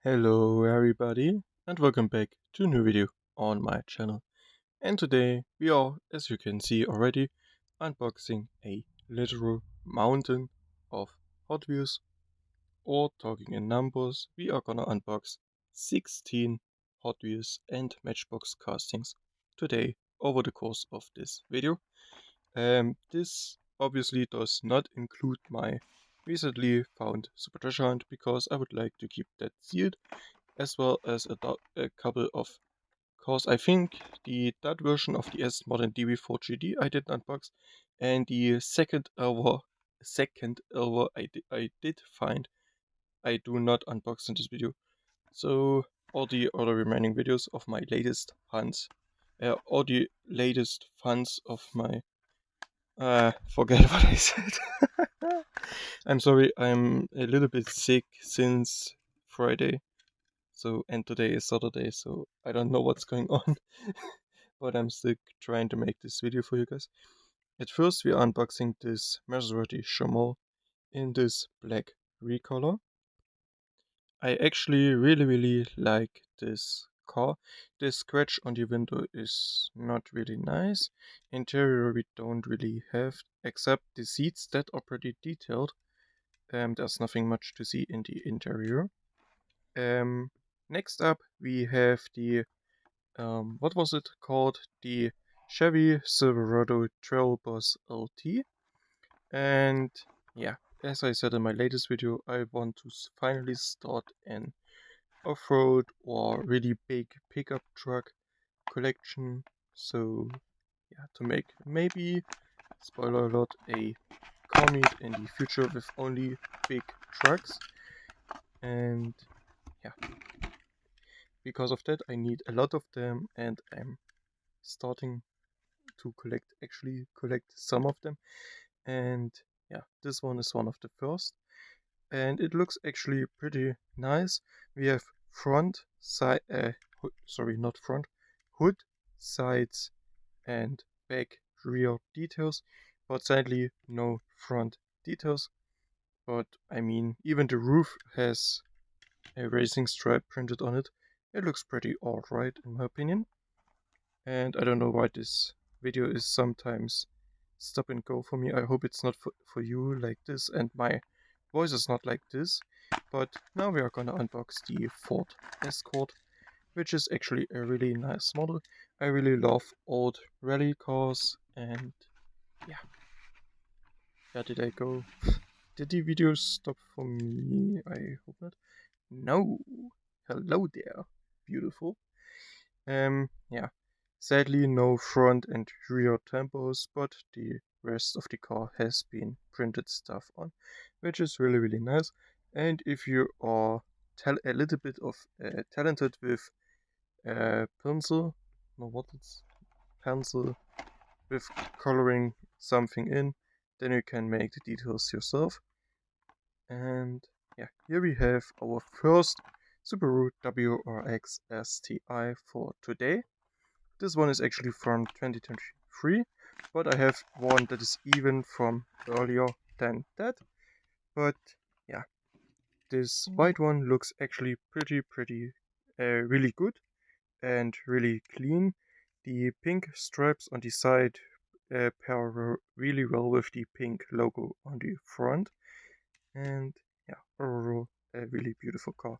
Hello everybody and welcome back to a new video on my channel. And today we are, as you can see already, unboxing a literal mountain of Hot Wheels, or talking in numbers, we are gonna unbox 16 Hot Wheels and Matchbox castings today over the course of this video. This obviously does not include my recently found Super Treasure Hunt because I would like to keep that sealed, as well as a couple of cars. I think that version of the S Modern DB4 GD I did unbox, and the second Elva I did find I do not unbox in this video. So all the other remaining videos of my latest hunts, all the latest funds of my forget what I said. I'm sorry, I'm a little bit sick since Friday. So, and today is Saturday, so I don't know what's going on. But I'm still trying to make this video for you guys. At first, we are unboxing this Maserati Shimal in this black recolor. I actually really like this car. The scratch on the window is not really nice. Interior we don't really have, except the seats that are pretty detailed. There's nothing much to see in the interior. Next up we have the what was it called? The Chevy Silverado Trail Bus LT. And yeah, as I said in my latest video, I want to finally start an off-road or really big pickup truck collection. So yeah, to make maybe, spoiler alert, a car meet in the future with only big trucks. And yeah, because of that I need a lot of them, and I'm starting to actually collect some of them. And yeah, this one is one of the first, and it looks actually pretty nice. We have hood, sides, and back rear details, but sadly no front details. But I mean, even the roof has a racing stripe printed on it. It looks pretty alright in my opinion. And I don't know why this video is sometimes stop and go for me. I hope it's not for you like this, and my voice is not like this. But now we are gonna unbox the Ford Escort, which is actually a really nice model. I really love old rally cars, and yeah. Where did I go? Did the video stop for me? I hope not. No. Hello there. Beautiful. Yeah. Sadly, no front and rear tempos, but the rest of the car has been printed stuff on, which is really nice. And if you are a little bit of talented with pencil, no, what it's pencil, with coloring something in, then you can make the details yourself. And yeah, here we have our first Subaru WRX STI for today. This one is actually from 2023, but I have one that is even from earlier than that. But yeah, this white one looks actually pretty really good and really clean. The pink stripes on the side pair really well with the pink logo on the front. And yeah, overall a really beautiful car.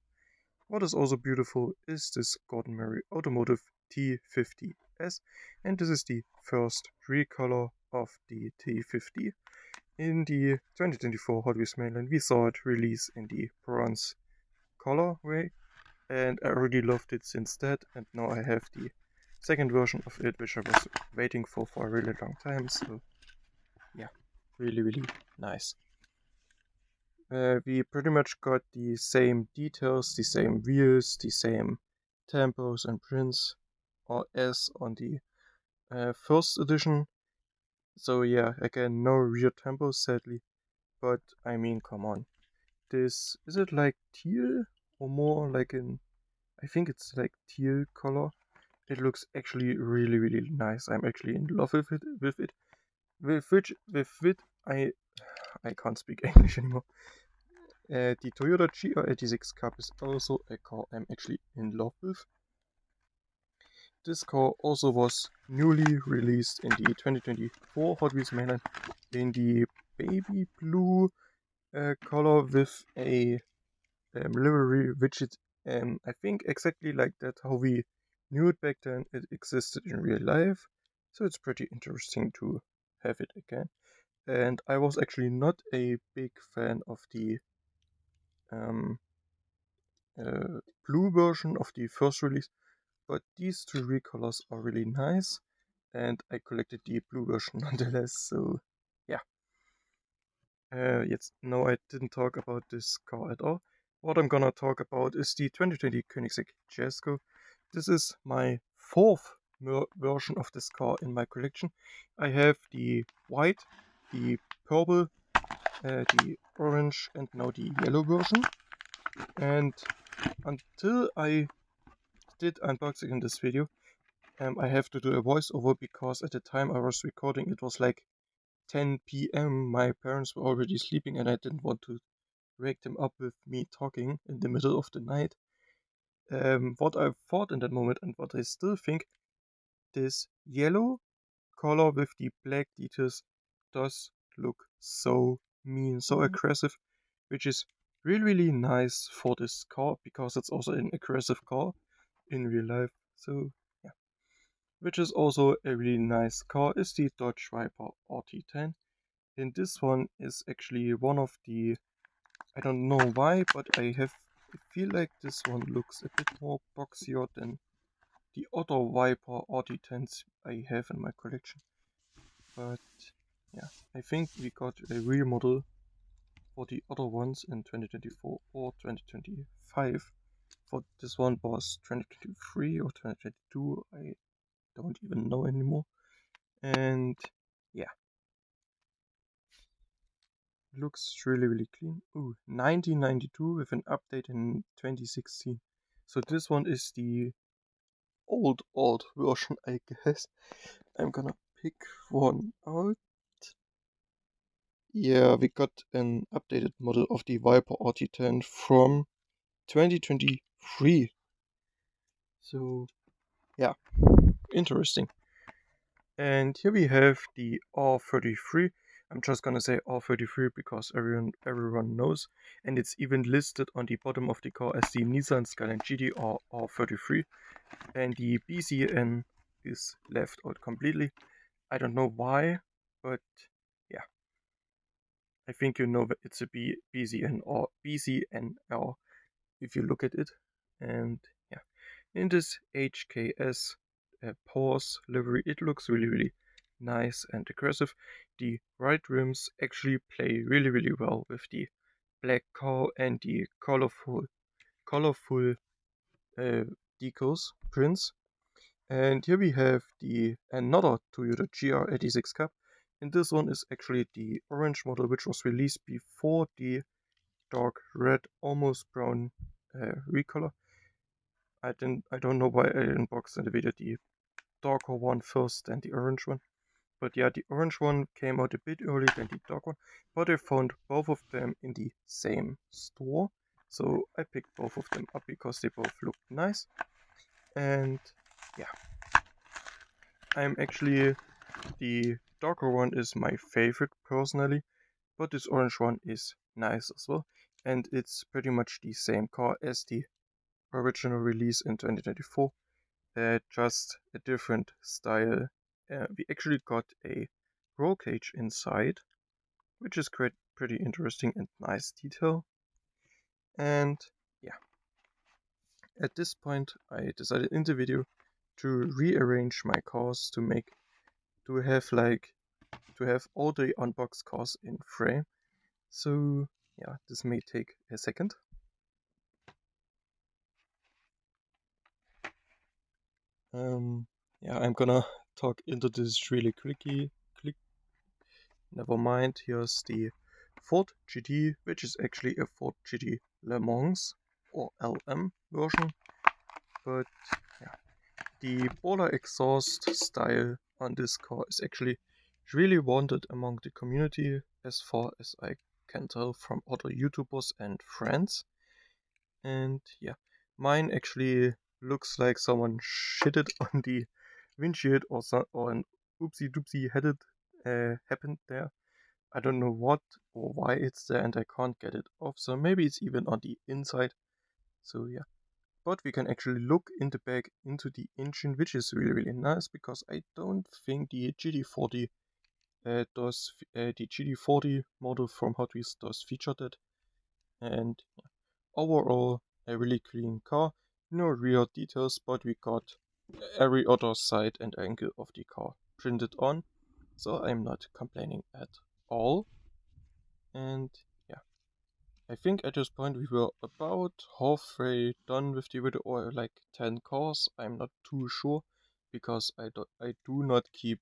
What is also beautiful is this Gordon Murray Automotive T50S, and this is the first recolor of the T50. In the 2024 Hot Wheels mainline, we saw it release in the bronze colorway, and I already loved it since that, and now I have the second version of it, which I was waiting for a really long time. So yeah, really nice. We pretty much got the same details, the same wheels, the same tempos and prints as on the first edition. So yeah, again, no rear tempos sadly, but I mean, come on. This, is it like teal or more like in, I think it's like teal color. It looks actually really nice. I'm actually in love with it. I can't speak English anymore. The Toyota G86 Cup is also a car I'm actually in love with. This car also was newly released in the 2024 Hot Wheels mainline in the baby blue color with a livery which is I think exactly like that how we knew it back then. It existed in real life, so it's pretty interesting to have it again. And I was actually not a big fan of the um, blue version of the first release, but these two recolors are really nice, and I collected the blue version nonetheless. So yeah. Yes, no, I didn't talk about this car at all. What I'm gonna talk about is the 2020 Koenigsegg Jesco. This is my fourth version of this car in my collection. I have the white, the purple, the orange, and now the yellow version. And until I did unboxing in this video, I have to do a voiceover because at the time I was recording it was like 10 p.m. My parents were already sleeping and I didn't want to wake them up with me talking in the middle of the night. What I thought in that moment and what I still think, this yellow color with the black details does look so mean, so aggressive, which is really nice for this car because it's also an aggressive car in real life. So yeah, which is also a really nice car is the Dodge Viper RT10. And this one is actually one of the, I don't know why, but I feel like this one looks a bit more boxier than the other Viper RT10s I have in my collection. But yeah, I think we got a real model for the other ones in 2024 or 2025. For this one was 2023 or 2022, I don't even know anymore. And yeah, looks really clean. Ooh, 1992 with an update in 2016. So this one is the old version, I guess. I'm gonna pick one out. Yeah, we got an updated model of the Viper RT10 from 2023. So yeah, interesting. And here we have the R33. I'm just gonna say R33 because everyone knows, and it's even listed on the bottom of the car as the Nissan Skyline GT R33, and the BCN is left out completely. I don't know why, but yeah, I think you know that it's a BCN or BCNR if you look at it, and yeah, in this HKS Pause livery, it looks really nice and aggressive. The right rims actually play really well with the black car and the colorful decals prints. And here we have the another Toyota GR86 Cup, and this one is actually the orange model which was released before the dark red almost brown recolor. I don't know why I unboxed in the video the darker one first and the orange one. But yeah, the orange one came out a bit early than the dark one, but I found both of them in the same store. So I picked both of them up because they both looked nice. And yeah, I'm actually, the darker one is my favorite personally, but this orange one is nice as well. And it's pretty much the same car as the original release in 2024. Just a different style. We actually got a roll cage inside, which is pretty interesting and nice detail. And yeah, at this point I decided in the video to rearrange my cars to have all the unboxed cars in frame. So yeah, this may take a second. Yeah, I'm gonna talk into this really quickly. Never mind, here's the Ford GT, which is actually a Ford GT Le Mans or LM version. But yeah, the Bowler exhaust style on this car is actually really wanted among the community as far as I can tell from other YouTubers and friends. And yeah, mine actually looks like someone shitted on the windshield or an oopsie doopsie happened there. I don't know what or why it's there and I can't get it off. So maybe it's even on the inside. So yeah. But we can actually look in the back into the engine, which is really nice because I don't think the GT40 the GT40 model from Hot Wheels does feature that. And yeah, overall, a really clean car. No real details, but we got every other side and angle of the car printed on, so I'm not complaining at all. And yeah, I think at this point we were about halfway done with the video, or like 10 cars. I'm not too sure because I do not keep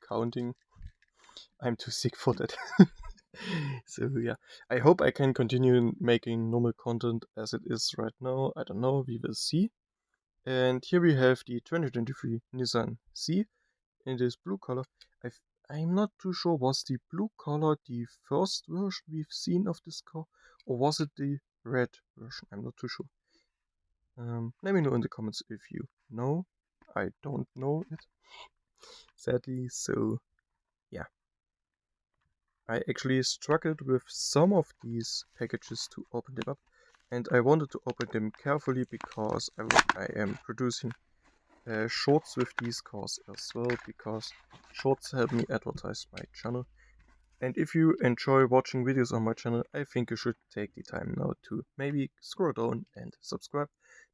counting. I'm too sick for that. So yeah, I hope I can continue making normal content as it is right now. I don't know, we will see. And here we have the 2023 Nissan C in this blue color. I'm not too sure, was the blue color the first version we've seen of this car, or was it the red version? I'm not too sure. Let me know in the comments if you know. I don't know it, sadly, so yeah. I actually struggled with some of these packages to open them up, and I wanted to open them carefully because I am producing shorts with these cars as well, because shorts help me advertise my channel. And if you enjoy watching videos on my channel, I think you should take the time now to maybe scroll down and subscribe,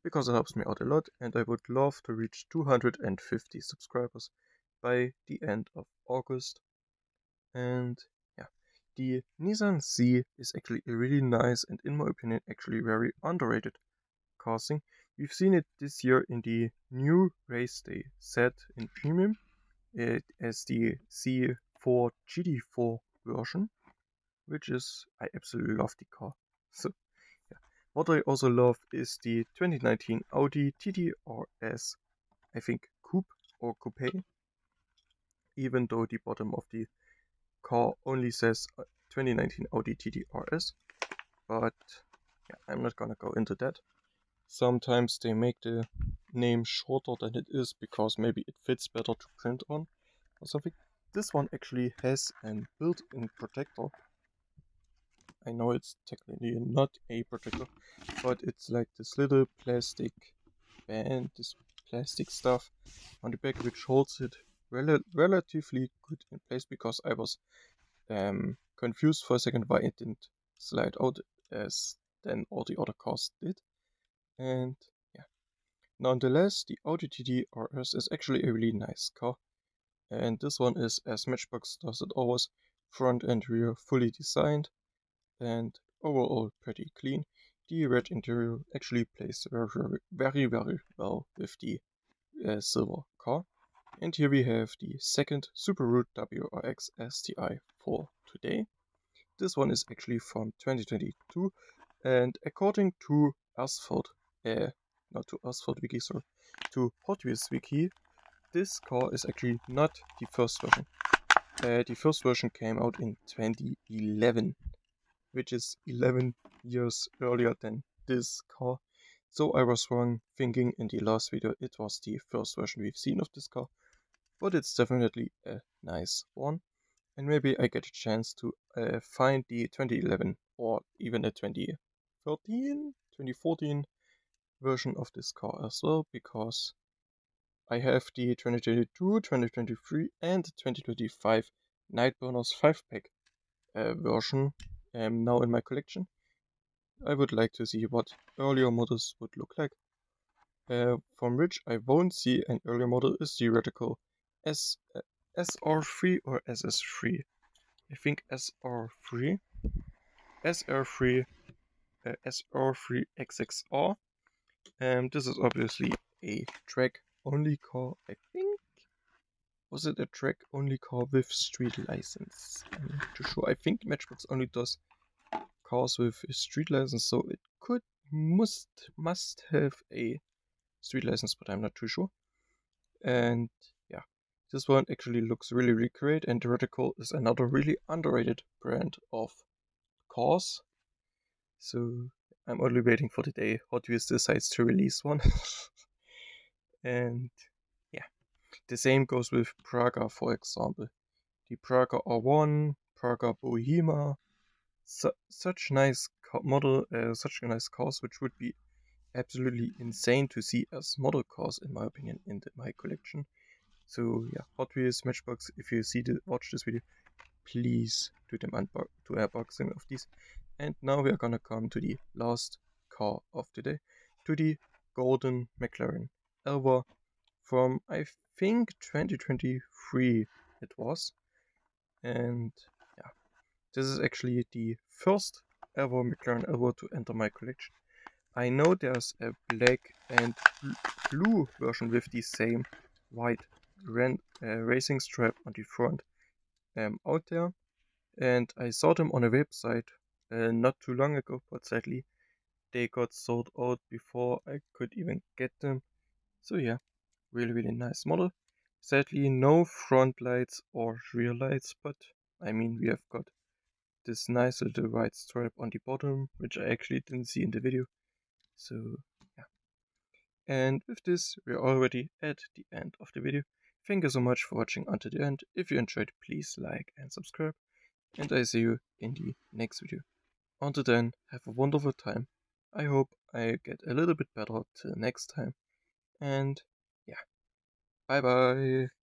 because it helps me out a lot, and I would love to reach 250 subscribers by the end of August. And yeah, the Nissan C is actually a really nice and, in my opinion, actually very underrated casting. We've seen it this year in the new race day set in premium as the C4 GT4 version, which is, I absolutely love the car. So yeah, what I also love is the 2019 Audi TD RS, I think Coupe or Coupe, even though the bottom of the car only says 2019 Audi TD RS, but yeah, I'm not gonna go into that. Sometimes they make the name shorter than it is because maybe it fits better to print on or something. This one actually has a built-in protector. I know it's technically not a protector, but it's like this little plastic band, this plastic stuff on the back which holds it relatively good in place, because I was confused for a second why it didn't slide out as then all the other cars did. And yeah, nonetheless, the Audi TD RS is actually a really nice car, and this one is, as Matchbox does it always, front and rear fully designed and overall pretty clean. The red interior actually plays very well with the silver car. And here we have the second Subaru WRX STI for today. This one is actually from 2022, and according to Asphalt, not to Asphalt Wiki, sorry, to Hot Wheels Wiki, this car is actually not the first version. The first version came out in 2011, which is 11 years earlier than this car. So I was wrong thinking in the last video it was the first version we've seen of this car, but it's definitely a nice one. And maybe I get a chance to find the 2011 or even a 2014 version of this car as well, because I have the 2022, 2023 and 2025 Nightburners 5-pack version now in my collection. I would like to see what earlier models would look like. From which I won't see an earlier model is the Retical SR3 or SS3. I think SR3. SR3 SR3 XXR. This is obviously a track-only car, I think. Was it a track-only car with street license? I'm not too sure. I think Matchbox only does cars with a street license, so it must have a street license, but I'm not too sure. And yeah, this one actually looks really great, and Retical is another really underrated brand of cars. So I'm only waiting for the day Hot Wheels decides to release one. And yeah, the same goes with Praga, for example. The Praga R1, Praga Bohema, such nice such nice cars, which would be absolutely insane to see as model cars, in my opinion, in my collection. So yeah, Hot Wheels, Matchbox, if you watch this video, please do them unboxing of these. And now we are gonna come to the last car of the day, to the golden McLaren Elva from, I think, 2023 it was. And yeah, this is actually the first ever McLaren Elva to enter my collection. I know there's a black and blue version with the same white racing stripe on the front out there, and I saw them on a website not too long ago, but sadly they got sold out before I could even get them. So yeah, really nice model. Sadly no front lights or rear lights, but I mean we have got this nice little white stripe on the bottom, which I actually didn't see in the video. So yeah. And with this, we're already at the end of the video. Thank you so much for watching until the end. If you enjoyed, please like and subscribe. And I see you in the next video. Until then, have a wonderful time. I hope I get a little bit better till next time. And yeah, bye bye.